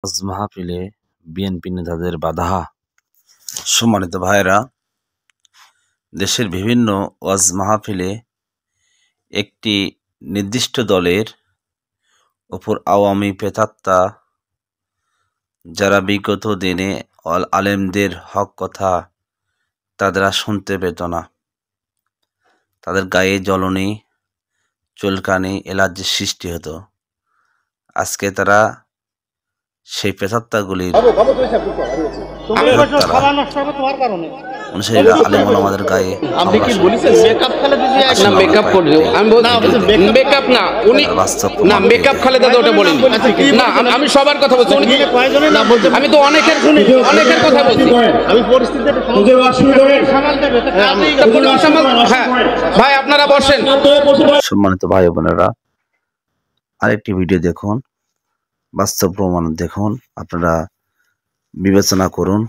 ওয়াজ মাহফিলে বিএনপি নেতাদের বাধা। সম্মানিত ভাইরা, দেশের বিভিন্ন ওয়াজ মাহফিলে একটি নির্দিষ্ট দলের উপর আওয়ামী প্রেতাত্মা, যারা বিগত দিনে আলেমদের হক কথা তারা শুনতে পেত না, তাদের গায়ে জ্বলনি, চুলকানি, অ্যালার্জির সৃষ্টি হতো। আজকে তারা সেই প্রেতাত্মাগুলির অনুসারীরা আলেম ওলামাদের গায়ে আমি সবার কথা বলছি, আমি তো অনেকের কথা বলছি। ভাই আপনারা বসেন। সম্মানিত ভাই বোনেরা, আরেকটি ভিডিও দেখুন, বাস্তব প্রমাণ দেখুন, আপনারা বিবেচনা করুন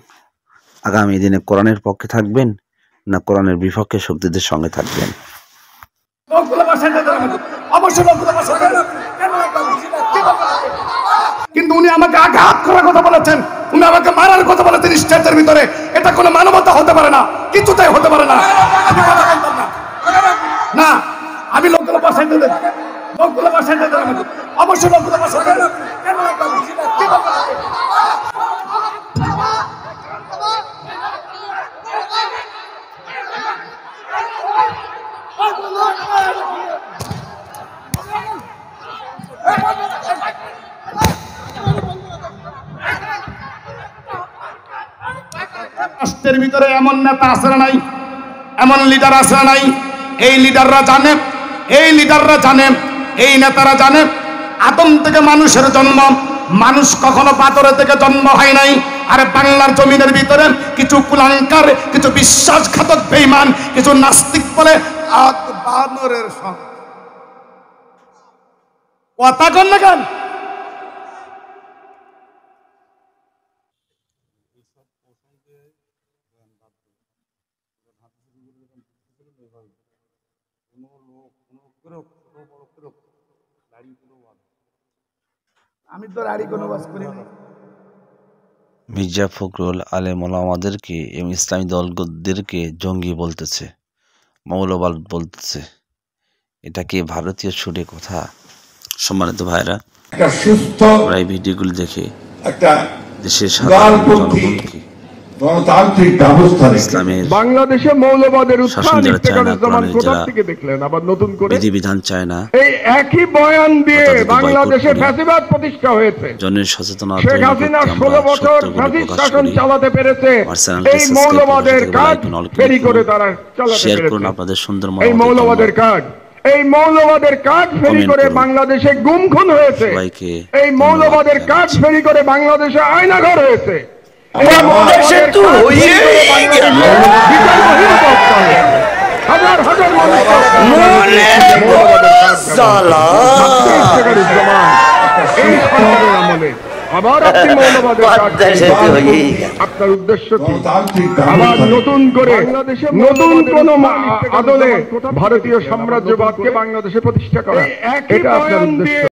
আগামী দিনে কোরআনের পক্ষে থাকবেন না কোরআনের বিপক্ষে শক্তিদের সঙ্গে থাকবেন। কিন্তু উনি আমাকে আঘাত করার কথা বলেছেন, উনি আমাকে মারার কথা বলেছেন স্টেজের ভিতরে। এটা কোনো মানবতা হতে পারে না, কিছুতেই হতে পারে না। আমি কথা বলতাম না, আমি লোকগুলো বাসাইতে দেব, লোকগুলো বাসাইতে দেব, অবশ্যই লোকগুলো বাসাইতে দেব। রাষ্ট্রের ভিতরে এমন নেতা আছে না নাই, এমন লিডার আছে না নাই? এই লিডাররা জানে, এই নেতারা জানে আদম থেকে মানুষের জন্ম, মানুষ কখনো পাথরে থেকে জন্ম হয় নাই। আর বাংলার জমিনের ভিতরে কিছু কুলাঙ্কার, কিছু বিশ্বাসঘাতক বেঈমান, কিছু নাস্তিক বলে বানরের কথা কন না কেন? আমি তো রাড়ি কোনো ওয়াজ করি না। মির্জা ফখরুল আলেম ওলামাদেরকে এবং ইসলামী দলদেরকে জঙ্গি বলতেছে, মৌলবাদ বলতেছে। এটা কি ভারতীয় ছুটে কথা? সম্মানিত ভাইরা, এই ভিডিওগুলি দেখে দেশের সাধারণ জনগণকে গণতান্ত্রিক ব্যবস্থা ইসলামের বাংলাদেশে মৌলবাদের উত্থান কোথা থেকে দেখলেন? আবার নতুন করে বিধিবিধান চায় না, এই একই বয়ান দিয়ে বাংলাদেশে ফ্যাসিবাদ প্রতিষ্ঠা হয়েছে। জনের সচেতনতা, শেখ হাসিনা 16 বছর ফ্যাসিস্ট শাসন চালাতে পেরেছে। এই মৌলবাদের কাজ ফেরি করে তারা চালাতে পেরেছে। আপনাদের সুন্দর এই মৌলবাদের কাজ ফেরি করে বাংলাদেশে গুম খুন হয়েছে। এই মৌলবাদের কাজ ফেরি করে বাংলাদেশে আয়নাঘর হয়েছে। আবার আপনি মৌলবাদের আপনার উদ্দেশ্য কি? আবার নতুন করে নতুন কোন আদলে ভারতীয় সাম্রাজ্যবাদকে বাংলাদেশে প্রতিষ্ঠা করা, এটা আপনার উদ্দেশ্য।